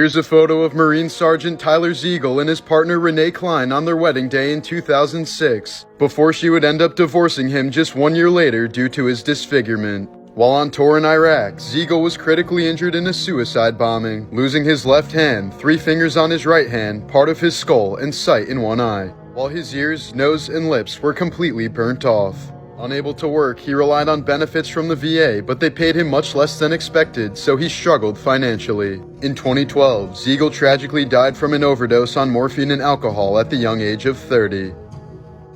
Here's a photo of Marine Sergeant Tyler Ziegel and his partner Renee Klein on their wedding day in 2006, before she would end up divorcing him just 1 year later due to his disfigurement. While on tour in Iraq, Ziegel was critically injured in a suicide bombing, losing his left hand, 3 fingers on his right hand, part of his skull, and sight in one eye, while his ears, nose, and lips were completely burnt off. Unable to work, he relied on benefits from the VA, but they paid him much less than expected, so he struggled financially. In 2012, Ziegel tragically died from an overdose on morphine and alcohol at the young age of 30.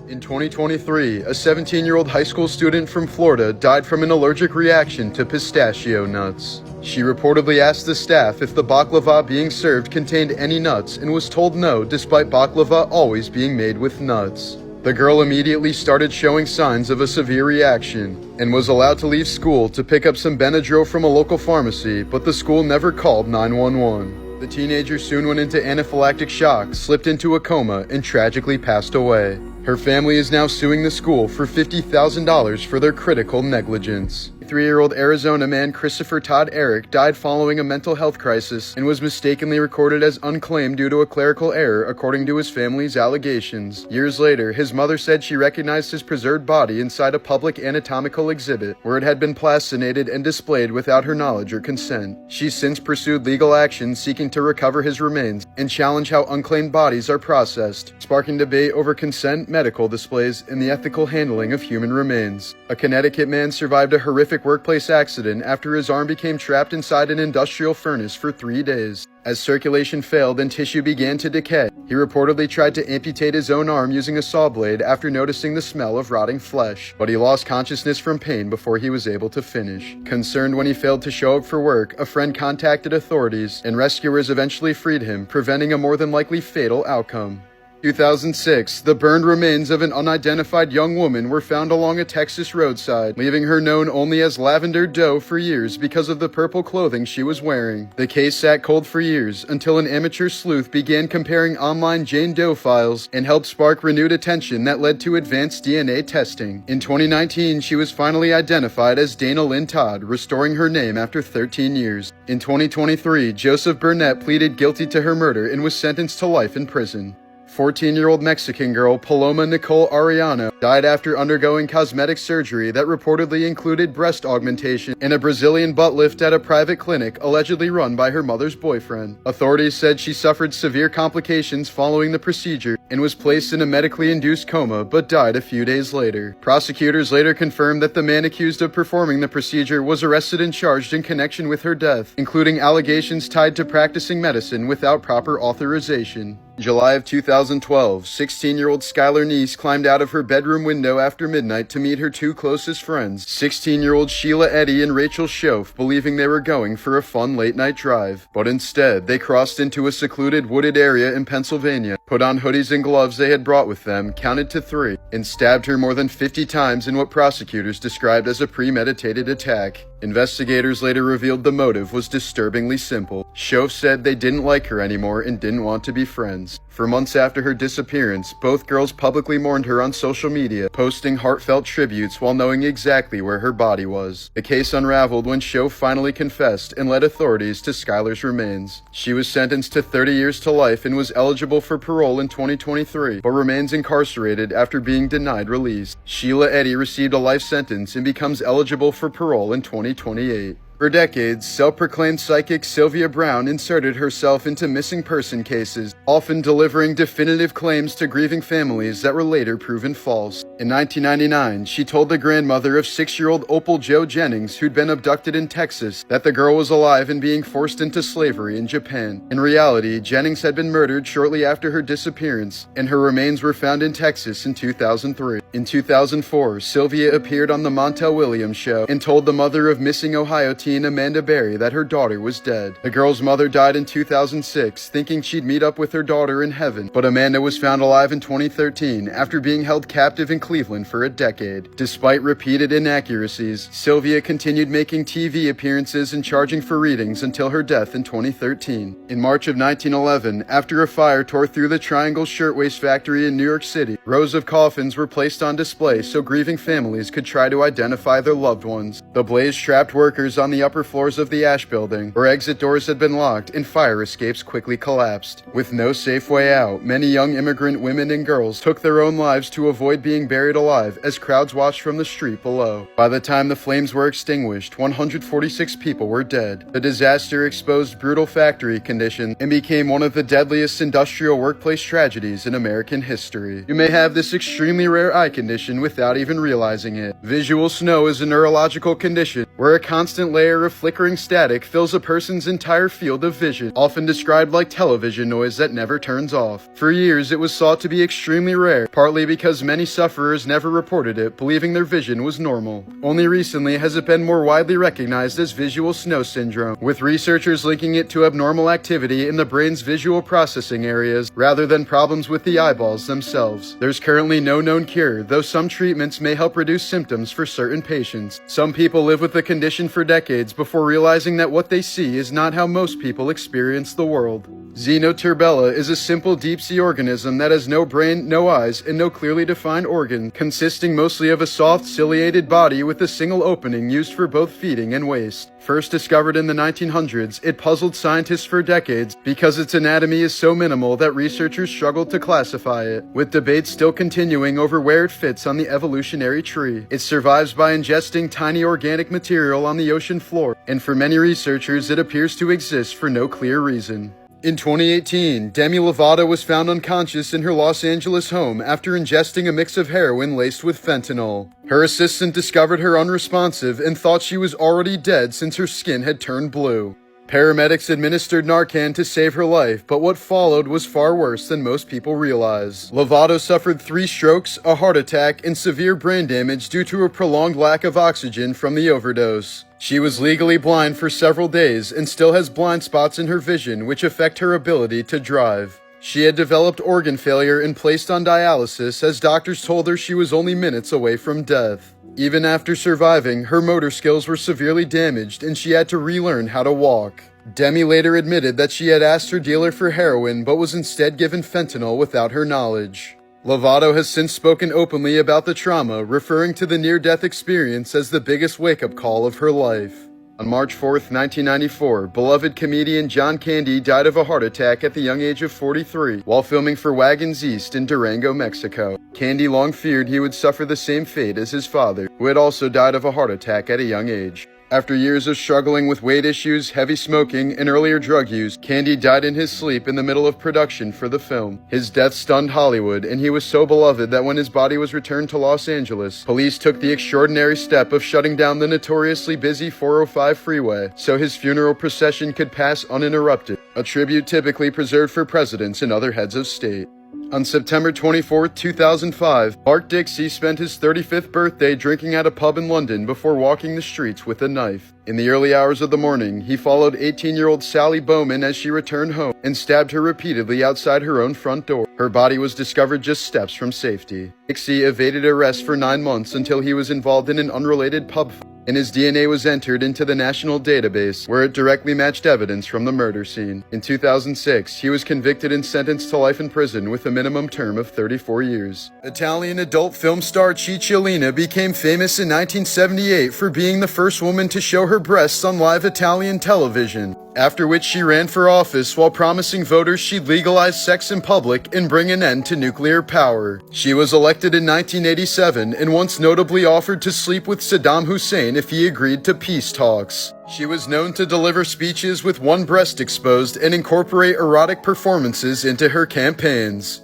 In 2023, a 17-year-old high school student from Florida died from an allergic reaction to pistachio nuts. She reportedly asked the staff if the baklava being served contained any nuts and was told no, despite baklava always being made with nuts. The girl immediately started showing signs of a severe reaction and was allowed to leave school to pick up some Benadryl from a local pharmacy, but the school never called 911. The teenager soon went into anaphylactic shock, slipped into a coma, and tragically passed away. Her family is now suing the school for $50,000 for their critical negligence. 3-year-old Arizona man Christopher Todd Eric died following a mental health crisis and was mistakenly recorded as unclaimed due to a clerical error, according to his family's allegations. Years later, his mother said she recognized his preserved body inside a public anatomical exhibit where it had been plastinated and displayed without her knowledge or consent. She's since pursued legal action seeking to recover his remains and challenge how unclaimed bodies are processed, sparking debate over consent, medical displays, and the ethical handling of human remains. A Connecticut man survived a horrific workplace accident after his arm became trapped inside an industrial furnace for 3 days. As circulation failed and tissue began to decay, he reportedly tried to amputate his own arm using a saw blade after noticing the smell of rotting flesh, but he lost consciousness from pain before he was able to finish. Concerned when he failed to show up for work, a friend contacted authorities, and rescuers eventually freed him, preventing a more than likely fatal outcome. 2006, the burned remains of an unidentified young woman were found along a Texas roadside, leaving her known only as Lavender Doe for years because of the purple clothing she was wearing. The case sat cold for years until an amateur sleuth began comparing online Jane Doe files and helped spark renewed attention that led to advanced DNA testing. In 2019, she was finally identified as Dana Lynn Todd, restoring her name after 13 years. In 2023, Joseph Burnett pleaded guilty to her murder and was sentenced to life in prison. 14-year-old Mexican girl Paloma Nicole Arellano died after undergoing cosmetic surgery that reportedly included breast augmentation and a Brazilian butt lift at a private clinic allegedly run by her mother's boyfriend. Authorities said she suffered severe complications following the procedure and was placed in a medically induced coma but died a few days later. Prosecutors later confirmed that the man accused of performing the procedure was arrested and charged in connection with her death, including allegations tied to practicing medicine without proper authorization. July of 2012, 16-year-old Skylar Neese climbed out of her bedroom window after midnight to meet her 2 closest friends, 16-year-old Sheila Eddy and Rachel Schoaf, believing they were going for a fun late-night drive. But instead, they crossed into a secluded wooded area in Pennsylvania, put on hoodies and gloves they had brought with them, counted to 3, and stabbed her more than 50 times in what prosecutors described as a premeditated attack. Investigators later revealed the motive was disturbingly simple. Schoaf said they didn't like her anymore and didn't want to be friends. For months after her disappearance, both girls publicly mourned her on social media, posting heartfelt tributes while knowing exactly where her body was. The case unraveled when Schoaf finally confessed and led authorities to Skylar's remains. She was sentenced to 30 years to life and was eligible for parole in 2023, but remains incarcerated after being denied release. Sheila Eddy received a life sentence and becomes eligible for parole in 2028. For decades, self-proclaimed psychic Sylvia Brown inserted herself into missing person cases, often delivering definitive claims to grieving families that were later proven false. In 1999, she told the grandmother of 6-year-old Opal Jo Jennings, who'd been abducted in Texas, that the girl was alive and being forced into slavery in Japan. In reality, Jennings had been murdered shortly after her disappearance, and her remains were found in Texas in 2003. In 2004, Sylvia appeared on The Montel Williams Show and told the mother of missing Ohio teen Amanda Berry that her daughter was dead. The girl's mother died in 2006, thinking she'd meet up with her daughter in heaven, but Amanda was found alive in 2013 after being held captive in Cleveland for a decade. Despite repeated inaccuracies, Sylvia continued making TV appearances and charging for readings until her death in 2013. In March of 1911, after a fire tore through the Triangle Shirtwaist Factory in New York City, rows of coffins were placed on display so grieving families could try to identify their loved ones. The blaze trapped workers on the upper floors of the Ash Building, where exit doors had been locked and fire escapes quickly collapsed. With no safe way out, many young immigrant women and girls took their own lives to avoid being buried alive as crowds watched from the street below. By the time the flames were extinguished, 146 people were dead. The disaster exposed brutal factory conditions and became one of the deadliest industrial workplace tragedies in American history. You may have this extremely rare eye condition without even realizing it. Visual snow is a neurological condition where a constant layer of flickering static fills a person's entire field of vision, often described like television noise that never turns off. For years, it was thought to be extremely rare, partly because many sufferers never reported it, believing their vision was normal. Only recently has it been more widely recognized as visual snow syndrome, with researchers linking it to abnormal activity in the brain's visual processing areas rather than problems with the eyeballs themselves. There's currently no known cure, though some treatments may help reduce symptoms for certain patients. Some people live with the condition for decades before realizing that what they see is not how most people experience the world. Xenoturbella is a simple deep-sea organism that has no brain, no eyes, and no clearly defined organ, consisting mostly of a soft, ciliated body with a single opening used for both feeding and waste. First discovered in the 1900s, it puzzled scientists for decades because its anatomy is so minimal that researchers struggled to classify it, with debates still continuing over where it fits on the evolutionary tree. It survives by ingesting tiny organic material on the ocean floor, and for many researchers it appears to exist for no clear reason. In 2018, Demi Lovato was found unconscious in her Los Angeles home after ingesting a mix of heroin laced with fentanyl. Her assistant discovered her unresponsive and thought she was already dead since her skin had turned blue. Paramedics administered Narcan to save her life, but what followed was far worse than most people realize. Lovato suffered 3 strokes, a heart attack, and severe brain damage due to a prolonged lack of oxygen from the overdose. She was legally blind for several days and still has blind spots in her vision which affect her ability to drive. She had developed organ failure and placed on dialysis as doctors told her she was only minutes away from death. Even after surviving, her motor skills were severely damaged and she had to relearn how to walk. Demi later admitted that she had asked her dealer for heroin but was instead given fentanyl without her knowledge. Lovato has since spoken openly about the trauma, referring to the near-death experience as the biggest wake-up call of her life. On March 4, 1994, beloved comedian John Candy died of a heart attack at the young age of 43 while filming for Wagons East in Durango, Mexico. Candy long feared he would suffer the same fate as his father, who had also died of a heart attack at a young age. After years of struggling with weight issues, heavy smoking, and earlier drug use, Candy died in his sleep in the middle of production for the film. His death stunned Hollywood, and he was so beloved that when his body was returned to Los Angeles, police took the extraordinary step of shutting down the notoriously busy 405 freeway so his funeral procession could pass uninterrupted, a tribute typically preserved for presidents and other heads of state. On September 24, 2005, Mark Dixie spent his 35th birthday drinking at a pub in London before walking the streets with a knife. In the early hours of the morning, he followed 18-year-old Sally Bowman as she returned home and stabbed her repeatedly outside her own front door. Her body was discovered just steps from safety. Dixie evaded arrest for 9 months until he was involved in an unrelated pub fight, and his DNA was entered into the national database, where it directly matched evidence from the murder scene. In 2006, he was convicted and sentenced to life in prison with a minimum term of 34 years. Italian adult film star Cicciolina became famous in 1978 for being the first woman to show her breasts on live Italian television, after which she ran for office while promising voters she'd legalize sex in public and bring an end to nuclear power. She was elected in 1987 and once notably offered to sleep with Saddam Hussein if he agreed to peace talks. She was known to deliver speeches with one breast exposed and incorporate erotic performances into her campaigns.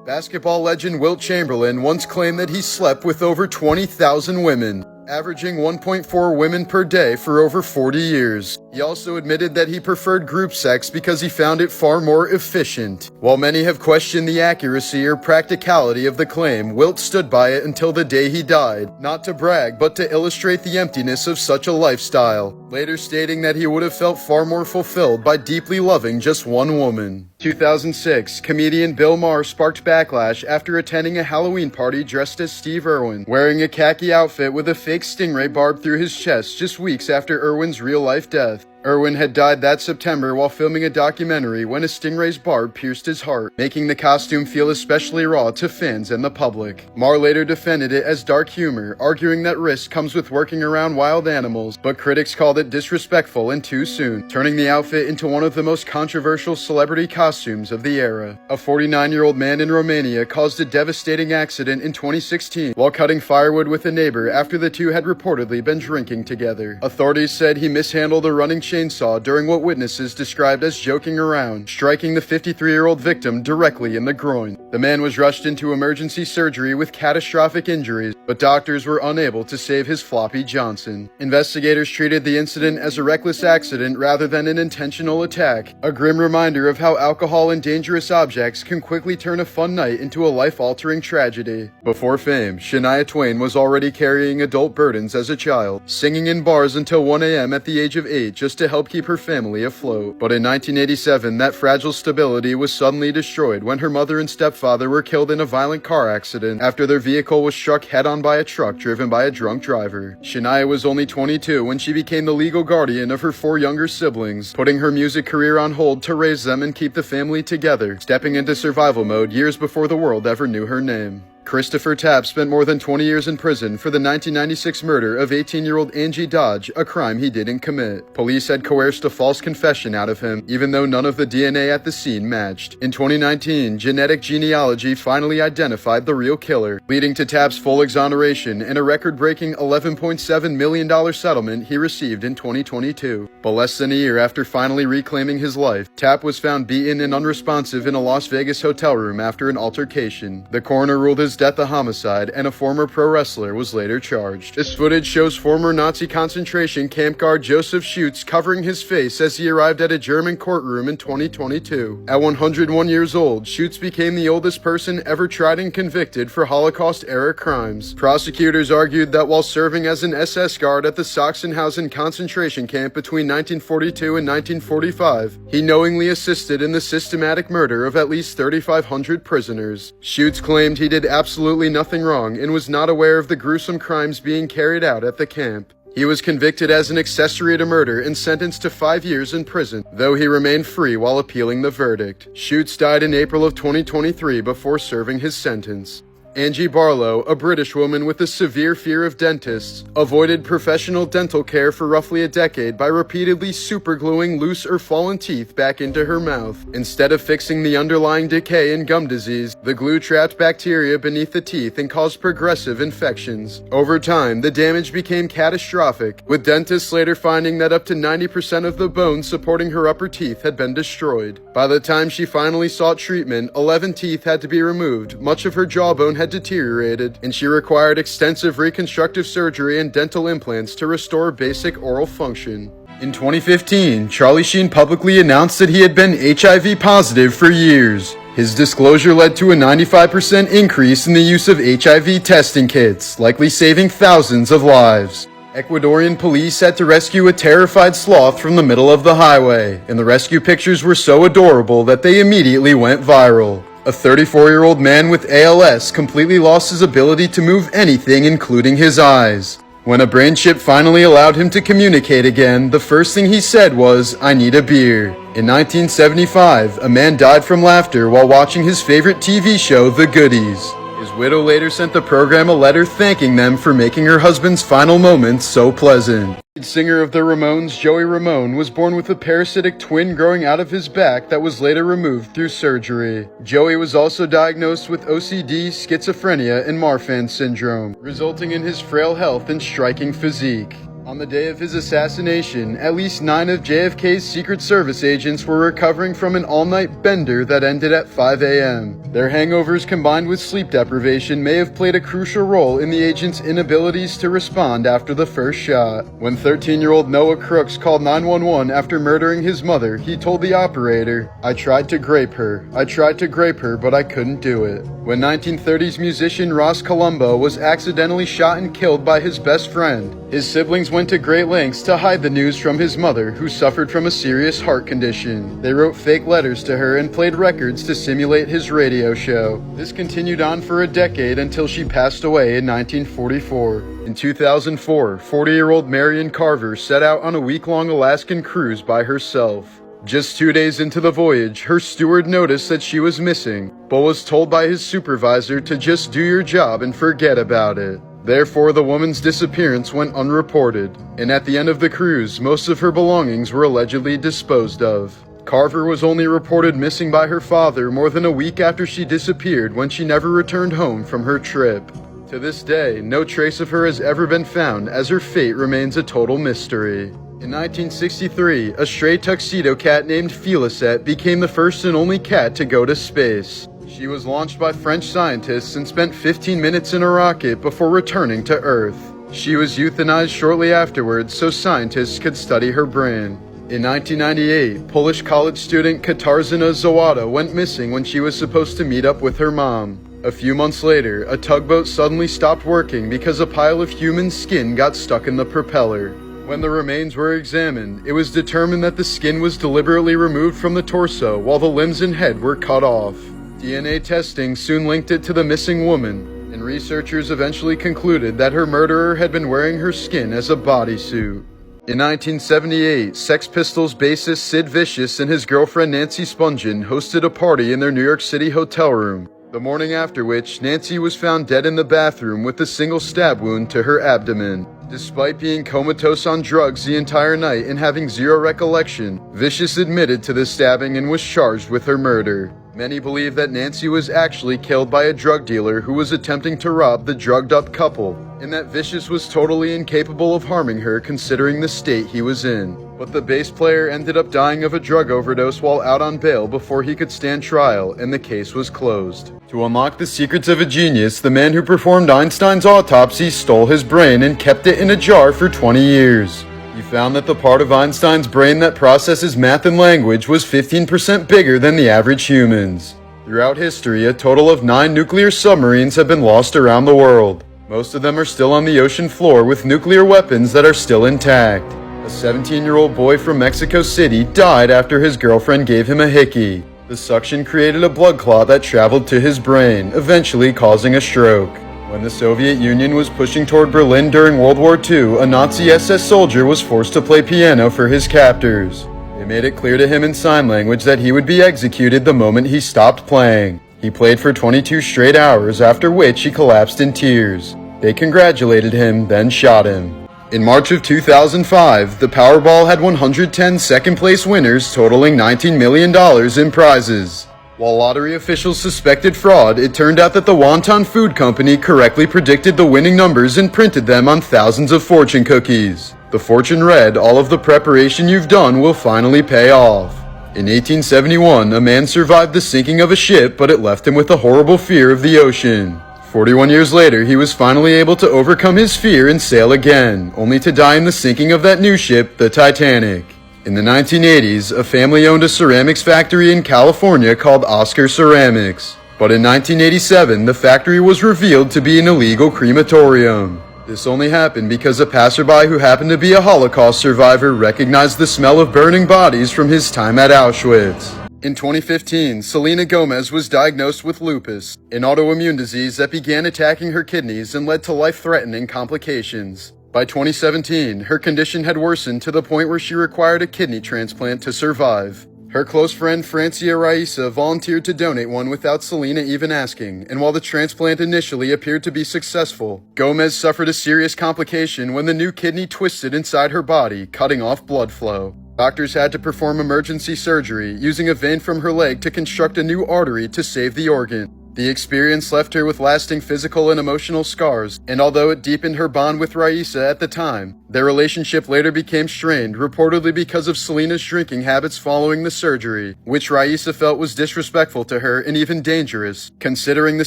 Basketball legend Wilt Chamberlain once claimed that he slept with over 20,000 women, averaging 1.4 women per day for over 40 years. He also admitted that he preferred group sex because he found it far more efficient. While many have questioned the accuracy or practicality of the claim, Wilt stood by it until the day he died, not to brag but to illustrate the emptiness of such a lifestyle, later stating that he would have felt far more fulfilled by deeply loving just one woman. 2006, comedian Bill Maher sparked backlash after attending a Halloween party dressed as Steve Irwin, wearing a khaki outfit with a fake stingray barb through his chest just weeks after Irwin's real-life death. Irwin had died that September while filming a documentary when a stingray's barb pierced his heart, making the costume feel especially raw to fans and the public. Maher later defended it as dark humor, arguing that risk comes with working around wild animals, but critics called it disrespectful and too soon, turning the outfit into one of the most controversial celebrity costumes of the era. A 49-year-old man in Romania caused a devastating accident in 2016 while cutting firewood with a neighbor after the two had reportedly been drinking together. Authorities said he mishandled a running chainsaw during what witnesses described as joking around, striking the 53-year-old victim directly in the groin. The man was rushed into emergency surgery with catastrophic injuries, but doctors were unable to save his floppy Johnson. Investigators treated the incident as a reckless accident rather than an intentional attack, a grim reminder of how alcohol and dangerous objects can quickly turn a fun night into a life-altering tragedy. Before fame, Shania Twain was already carrying adult burdens as a child, singing in bars until 1 a.m. at the age of 8 just to help keep her family afloat. But in 1987, that fragile stability was suddenly destroyed when her mother and stepfather were killed in a violent car accident after their vehicle was struck head-on by a truck driven by a drunk driver. Shania was only 22 when she became the legal guardian of her 4 younger siblings, putting her music career on hold to raise them and keep the family together, stepping into survival mode years before the world ever knew her name. Christopher Tapp spent more than 20 years in prison for the 1996 murder of 18-year-old Angie Dodge, a crime he didn't commit. Police had coerced a false confession out of him, even though none of the DNA at the scene matched. In 2019, genetic genealogy finally identified the real killer, leading to Tapp's full exoneration and a record-breaking $11.7 million settlement he received in 2022. But less than a year after finally reclaiming his life, Tapp was found beaten and unresponsive in a Las Vegas hotel room after an altercation. The coroner ruled his death a homicide, and a former pro wrestler was later charged. This footage shows former Nazi concentration camp guard Joseph Schutz covering his face as he arrived at a German courtroom in 2022. At 101 years old, Schutz became the oldest person ever tried and convicted for Holocaust-era crimes. Prosecutors argued that while serving as an SS guard at the Sachsenhausen concentration camp between 1942 and 1945, he knowingly assisted in the systematic murder of at least 3,500 prisoners. Schutz claimed he did absolutely nothing wrong and was not aware of the gruesome crimes being carried out at the camp. He was convicted as an accessory to murder and sentenced to 5 years in prison, though he remained free while appealing the verdict. Schutz died in April of 2023 before serving his sentence. Angie Barlow, a British woman with a severe fear of dentists, avoided professional dental care for roughly a decade by repeatedly supergluing loose or fallen teeth back into her mouth. Instead of fixing the underlying decay and gum disease, the glue trapped bacteria beneath the teeth and caused progressive infections. Over time, the damage became catastrophic, with dentists later finding that up to 90% of the bones supporting her upper teeth had been destroyed. By the time she finally sought treatment, 11 teeth had to be removed, much of her jawbone had deteriorated, and she required extensive reconstructive surgery and dental implants to restore basic oral function. In 2015, Charlie Sheen publicly announced that he had been HIV positive for years. His disclosure led to a 95% increase in the use of HIV testing kits, likely saving thousands of lives. Ecuadorian police had to rescue a terrified sloth from the middle of the highway, and the rescue pictures were so adorable that they immediately went viral. A 34-year-old man with ALS completely lost his ability to move anything, including his eyes. When a brain chip finally allowed him to communicate again, the first thing he said was, "I need a beer." In 1975, a man died from laughter while watching his favorite TV show, The Goodies. His widow later sent the program a letter thanking them for making her husband's final moments so pleasant. Lead singer of the Ramones, Joey Ramone, was born with a parasitic twin growing out of his back that was later removed through surgery. Joey was also diagnosed with OCD, schizophrenia, and Marfan syndrome, resulting in his frail health and striking physique. On the day of his assassination, at least 9 of JFK's Secret Service agents were recovering from an all-night bender that ended at 5 a.m. Their hangovers combined with sleep deprivation may have played a crucial role in the agents' inabilities to respond after the first shot. When 13-year-old Noah Crooks called 911 after murdering his mother, he told the operator, "I tried to grape her, but I couldn't do it." when 1930s musician Ross Colombo was accidentally shot and killed by his best friend. His siblings went to great lengths to hide the news from his mother, who suffered from a serious heart condition. They wrote fake letters to her and played records to simulate his radio show. This continued on for a decade until she passed away in 1944. In 2004, 40-year-old Marion Carver set out on a week-long Alaskan cruise by herself. Just 2 days into the voyage, her steward noticed that she was missing, but was told by his supervisor to just do your job and forget about it. Therefore, the woman's disappearance went unreported, and at the end of the cruise, most of her belongings were allegedly disposed of. Carver was only reported missing by her father more than a week after she disappeared, when she never returned home from her trip. To this day, no trace of her has ever been found, as her fate remains a total mystery. In 1963, a stray tuxedo cat named Félicette became the first and only cat to go to space. She was launched by French scientists and spent 15 minutes in a rocket before returning to Earth. She was euthanized shortly afterwards so scientists could study her brain. In 1998, Polish college student Katarzyna Zawada went missing when she was supposed to meet up with her mom. A few months later, a tugboat suddenly stopped working because a pile of human skin got stuck in the propeller. When the remains were examined, it was determined that the skin was deliberately removed from the torso while the limbs and head were cut off. DNA testing soon linked it to the missing woman, and researchers eventually concluded that her murderer had been wearing her skin as a bodysuit. In 1978, Sex Pistols bassist Sid Vicious and his girlfriend Nancy Spungen hosted a party in their New York City hotel room, the morning after which Nancy was found dead in the bathroom with a single stab wound to her abdomen. Despite being comatose on drugs the entire night and having zero recollection, Vicious admitted to the stabbing and was charged with her murder. Many believe that Nancy was actually killed by a drug dealer who was attempting to rob the drugged-up couple, and that Vicious was totally incapable of harming her considering the state he was in. But the bass player ended up dying of a drug overdose while out on bail before he could stand trial, and the case was closed. To unlock the secrets of a genius, the man who performed Einstein's autopsy stole his brain and kept it in a jar for 20 years. He found that the part of Einstein's brain that processes math and language was 15% bigger than the average human's. Throughout history, a total of 9 nuclear submarines have been lost around the world. Most of them are still on the ocean floor with nuclear weapons that are still intact. A 17-year-old boy from Mexico City died after his girlfriend gave him a hickey. The suction created a blood clot that traveled to his brain, eventually causing a stroke. When the Soviet Union was pushing toward Berlin during World War II, a Nazi SS soldier was forced to play piano for his captors. They made it clear to him in sign language that he would be executed the moment he stopped playing. He played for 22 straight hours, after which he collapsed in tears. They congratulated him, then shot him. In March of 2005, the Powerball had 110 second-place winners totaling $19 million in prizes. While lottery officials suspected fraud, it turned out that the Wonton Food Company correctly predicted the winning numbers and printed them on thousands of fortune cookies. The fortune read, "All of the preparation you've done will finally pay off." In 1871, a man survived the sinking of a ship, but it left him with a horrible fear of the ocean. 41 years later, he was finally able to overcome his fear and sail again, only to die in the sinking of that new ship, the Titanic. In the 1980s, a family owned a ceramics factory in California called Oscar Ceramics. But in 1987, the factory was revealed to be an illegal crematorium. This only happened because a passerby who happened to be a Holocaust survivor recognized the smell of burning bodies from his time at Auschwitz. In 2015, Selena Gomez was diagnosed with lupus, an autoimmune disease that began attacking her kidneys and led to life-threatening complications. By 2017, her condition had worsened to the point where she required a kidney transplant to survive. Her close friend Francia Raisa volunteered to donate one without Selena even asking, and while the transplant initially appeared to be successful, Gomez suffered a serious complication when the new kidney twisted inside her body, cutting off blood flow. Doctors had to perform emergency surgery, using a vein from her leg to construct a new artery to save the organ. The experience left her with lasting physical and emotional scars, and although it deepened her bond with Raisa at the time, their relationship later became strained, reportedly because of Selena's drinking habits following the surgery, which Raisa felt was disrespectful to her and even dangerous, considering the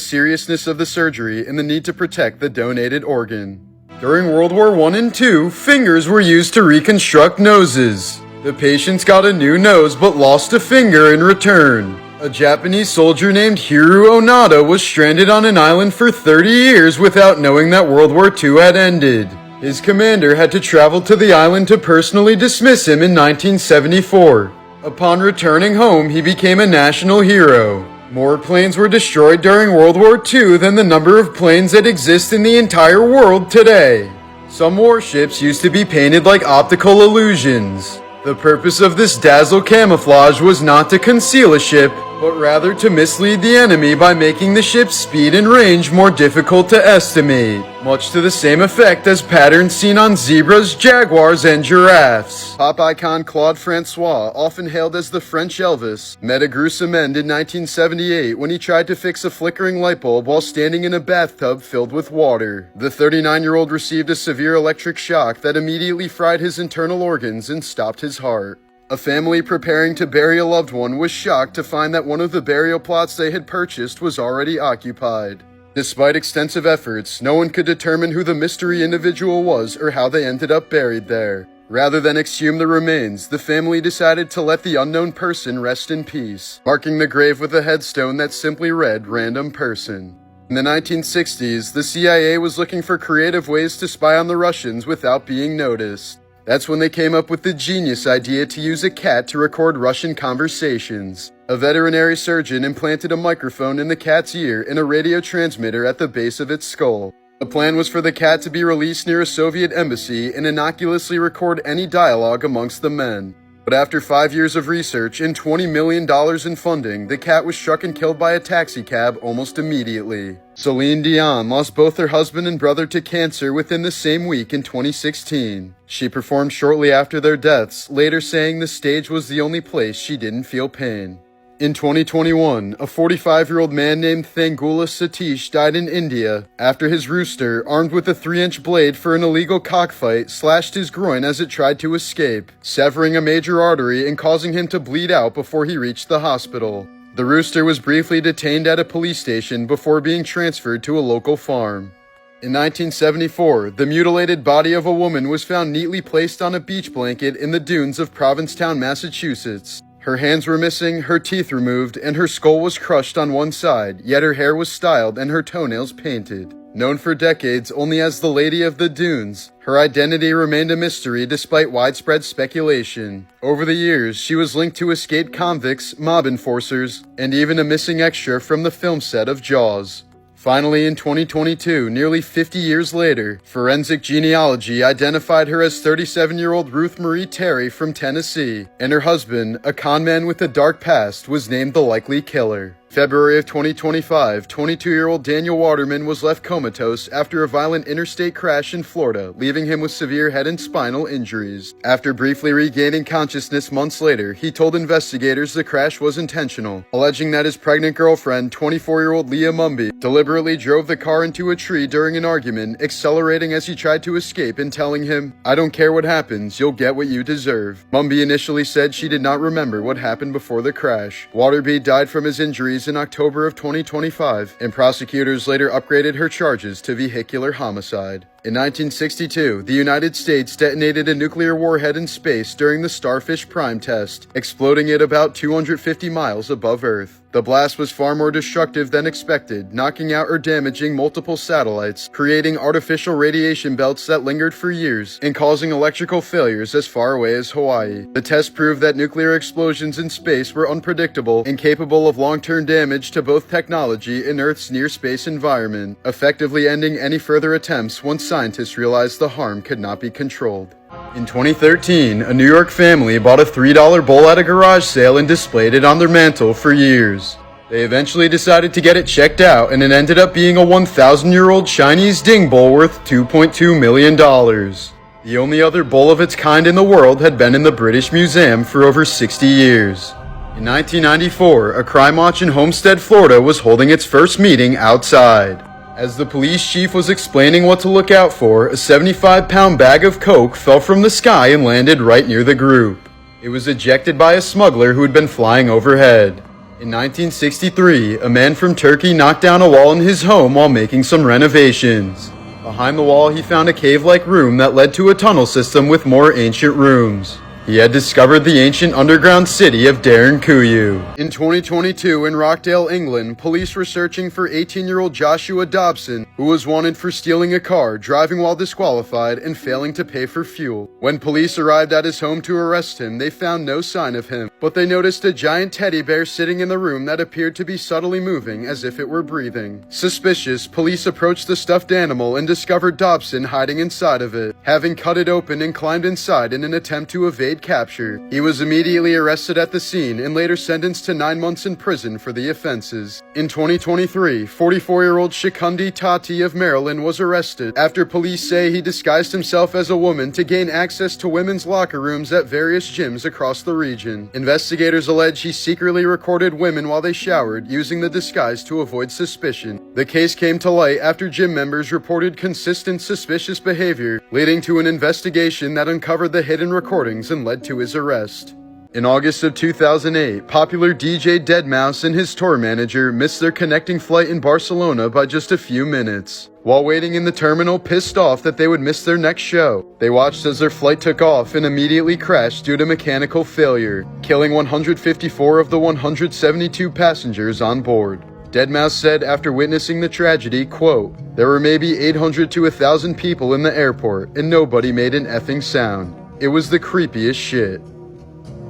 seriousness of the surgery and the need to protect the donated organ. During World War I and II, fingers were used to reconstruct noses. The patients got a new nose but lost a finger in return. A Japanese soldier named Hiru Onada was stranded on an island for 30 years without knowing that World War II had ended. His commander had to travel to the island to personally dismiss him in 1974. Upon returning home, he became a national hero. More planes were destroyed during World War II than the number of planes that exist in the entire world today. Some warships used to be painted like optical illusions. The purpose of this dazzle camouflage was not to conceal a ship, but rather to mislead the enemy by making the ship's speed and range more difficult to estimate, much to the same effect as patterns seen on zebras, jaguars, and giraffes. Pop icon Claude Francois, often hailed as the French Elvis, met a gruesome end in 1978 when he tried to fix a flickering light bulb while standing in a bathtub filled with water. The 39-year-old received a severe electric shock that immediately fried his internal organs and stopped his heart. A family preparing to bury a loved one was shocked to find that one of the burial plots they had purchased was already occupied. Despite extensive efforts, no one could determine who the mystery individual was or how they ended up buried there. Rather than exhume the remains, the family decided to let the unknown person rest in peace, marking the grave with a headstone that simply read "Random Person." In the 1960s, the CIA was looking for creative ways to spy on the Russians without being noticed. That's when they came up with the genius idea to use a cat to record Russian conversations. A veterinary surgeon implanted a microphone in the cat's ear and a radio transmitter at the base of its skull. The plan was for the cat to be released near a Soviet embassy and innocuously record any dialogue amongst the men. But after 5 years of research and $20 million in funding, the cat was struck and killed by a taxicab almost immediately. Celine Dion lost both her husband and brother to cancer within the same week in 2016. She performed shortly after their deaths, later saying the stage was the only place she didn't feel pain. In 2021, a 45-year-old man named Thangula Satish died in India after his rooster, armed with a 3-inch blade for an illegal cockfight, slashed his groin as it tried to escape, severing a major artery and causing him to bleed out before he reached the hospital. The rooster was briefly detained at a police station before being transferred to a local farm. In 1974, the mutilated body of a woman was found neatly placed on a beach blanket in the dunes of Provincetown, Massachusetts. Her hands were missing, her teeth removed, and her skull was crushed on one side, yet her hair was styled and her toenails painted. Known for decades only as the Lady of the Dunes, her identity remained a mystery despite widespread speculation. Over the years, she was linked to escaped convicts, mob enforcers, and even a missing extra from the film set of Jaws. Finally, in 2022, nearly 50 years later, forensic genealogy identified her as 37-year-old Ruth Marie Terry from Tennessee, and her husband, a conman with a dark past, was named the likely killer. February of 2025, 22-year-old Daniel Waterman was left comatose after a violent interstate crash in Florida, leaving him with severe head and spinal injuries. After briefly regaining consciousness months later, he told investigators the crash was intentional, alleging that his pregnant girlfriend, 24-year-old Leah Mumby, deliberately drove the car into a tree during an argument, accelerating as he tried to escape and telling him, "I don't care what happens, you'll get what you deserve." Mumby initially said she did not remember what happened before the crash. Waterby died from his injuries in October of 2025, and prosecutors later upgraded her charges to vehicular homicide. In 1962, the United States detonated a nuclear warhead in space during the Starfish Prime test, exploding it about 250 miles above Earth. The blast was far more destructive than expected, knocking out or damaging multiple satellites, creating artificial radiation belts that lingered for years, and causing electrical failures as far away as Hawaii. The test proved that nuclear explosions in space were unpredictable and capable of long-term damage to both technology and Earth's near-space environment, effectively ending any further attempts once scientists realized the harm could not be controlled. In 2013, a New York family bought a $3 bowl at a garage sale and displayed it on their mantle for years. They eventually decided to get it checked out, and it ended up being a 1,000-year-old Chinese ding bowl worth $2.2 million. The only other bowl of its kind in the world had been in the British Museum for over 60 years. In 1994, a crime watch in Homestead, Florida was holding its first meeting outside. As the police chief was explaining what to look out for, a 75-pound bag of coke fell from the sky and landed right near the group. It was ejected by a smuggler who had been flying overhead. In 1963, a man from Turkey knocked down a wall in his home while making some renovations. Behind the wall, he found a cave-like room that led to a tunnel system with more ancient rooms. He had discovered the ancient underground city of Derinkuyu. In 2022, in Rockdale, England, police were searching for 18-year-old Joshua Dobson, who was wanted for stealing a car, driving while disqualified, and failing to pay for fuel. When police arrived at his home to arrest him, they found no sign of him, but they noticed a giant teddy bear sitting in the room that appeared to be subtly moving as if it were breathing. Suspicious, police approached the stuffed animal and discovered Dobson hiding inside of it. Having cut it open and climbed inside in an attempt to evade capture, he was immediately arrested at the scene and later sentenced to 9 months in prison for the offenses. In 2023, 44-year-old Shikundi Tati of Maryland was arrested after police say he disguised himself as a woman to gain access to women's locker rooms at various gyms across the region. Investigators allege he secretly recorded women while they showered, using the disguise to avoid suspicion. The case came to light after gym members reported consistent suspicious behavior, leading to an investigation that uncovered the hidden recordings and led to his arrest. In August of 2008, popular DJ deadmau5 and his tour manager missed their connecting flight in Barcelona by just a few minutes. While waiting in the terminal, pissed off that they would miss their next show, they watched as their flight took off and immediately crashed due to mechanical failure, killing 154 of the 172 passengers on board. deadmau5 said after witnessing the tragedy, quote, "There were maybe 800 to 1,000 people in the airport and nobody made an effing sound. It was the creepiest shit."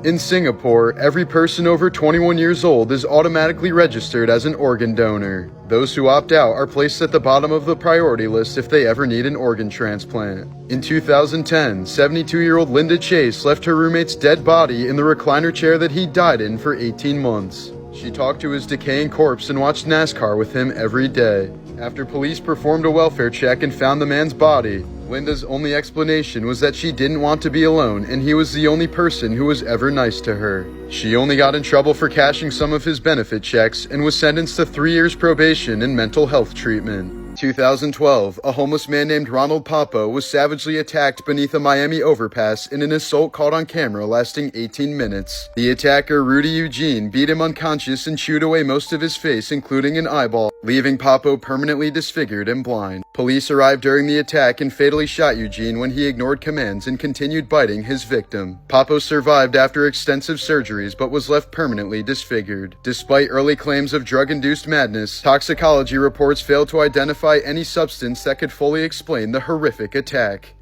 In Singapore, every person over 21 years old is automatically registered as an organ donor. Those who opt out are placed at the bottom of the priority list if they ever need an organ transplant. In 2010, 72-year-old Linda Chase left her roommate's dead body in the recliner chair that he died in for 18 months. She talked to his decaying corpse and watched NASCAR with him every day. After police performed a welfare check and found the man's body, Linda's only explanation was that she didn't want to be alone and he was the only person who was ever nice to her. She only got in trouble for cashing some of his benefit checks and was sentenced to 3 years probation and mental health treatment. 2012, a homeless man named Ronald Papa was savagely attacked beneath a Miami overpass in an assault caught on camera lasting 18 minutes. The attacker, Rudy Eugene, beat him unconscious and chewed away most of his face, including an eyeball, leaving Papo permanently disfigured and blind. Police arrived during the attack and fatally shot Eugene when he ignored commands and continued biting his victim. Papo survived after extensive surgeries but was left permanently disfigured. Despite early claims of drug-induced madness, toxicology reports failed to identify any substance that could fully explain the horrific attack.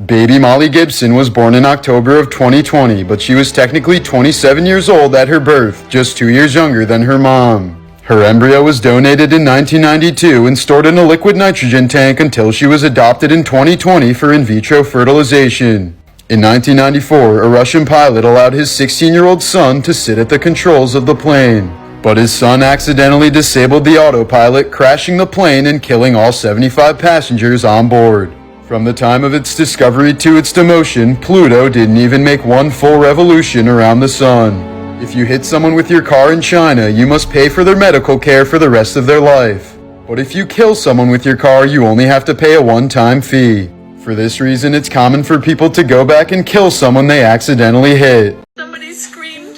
Baby Molly Gibson was born in October of 2020, but she was technically 27 years old at her birth, just 2 years younger than her mom. Her embryo was donated in 1992 and stored in a liquid nitrogen tank until she was adopted in 2020 for in vitro fertilization. In 1994, a Russian pilot allowed his 16-year-old son to sit at the controls of the plane. But his son accidentally disabled the autopilot, crashing the plane and killing all 75 passengers on board. From the time of its discovery to its demotion, Pluto didn't even make one full revolution around the sun. If you hit someone with your car in China, you must pay for their medical care for the rest of their life. But if you kill someone with your car, you only have to pay a one-time fee. For this reason, it's common for people to go back and kill someone they accidentally hit. Somebody screamed,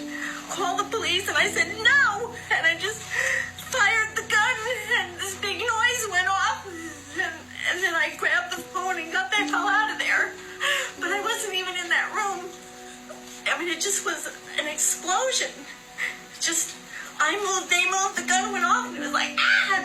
"Call the police," and I said no, and I just fired the gun, and this big noise went off, and then I grabbed the phone and got the hell out of there. But I wasn't even in that room. I mean, it just was an explosion. I moved, they moved, the gun went off, and it was like, ah!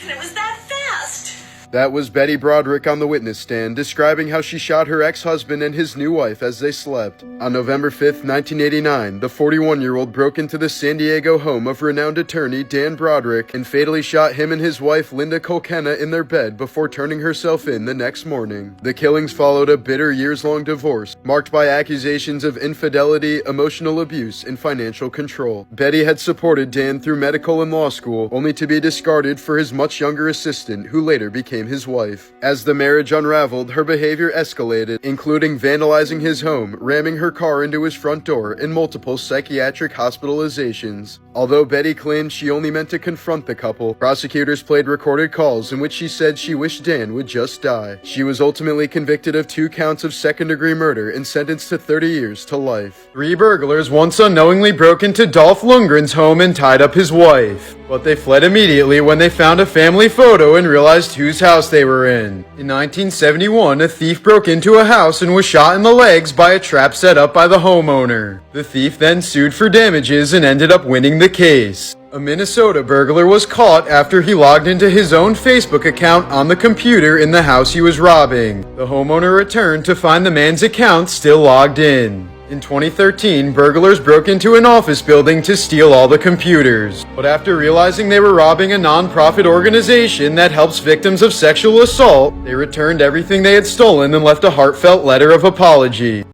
And it was that fast. That was Betty Broderick on the witness stand, describing how she shot her ex-husband and his new wife as they slept. On November 5th, 1989, the 41-year-old broke into the San Diego home of renowned attorney Dan Broderick and fatally shot him and his wife Linda Colkenna in their bed before turning herself in the next morning. The killings followed a bitter years-long divorce, marked by accusations of infidelity, emotional abuse, and financial control. Betty had supported Dan through medical and law school, only to be discarded for his much younger assistant, who later became his wife. As the marriage unraveled, her behavior escalated, including vandalizing his home, ramming her car into his front door, and multiple psychiatric hospitalizations. Although Betty claimed she only meant to confront the couple, prosecutors played recorded calls in which she said she wished Dan would just die. She was ultimately convicted of 2 counts of second-degree murder and sentenced to 30 years to life. 3 burglars once unknowingly broke into Dolph Lundgren's home and tied up his wife, but they fled immediately when they found a family photo and realized whose house house they were in. In 1971, a thief broke into a house and was shot in the legs by a trap set up by the homeowner. The thief then sued for damages and ended up winning the case. A Minnesota burglar was caught after he logged into his own Facebook account on the computer in the house he was robbing. The homeowner returned to find the man's account still logged in. In 2013, burglars broke into an office building to steal all the computers. But after realizing they were robbing a non-profit organization that helps victims of sexual assault, they returned everything they had stolen and left a heartfelt letter of apology.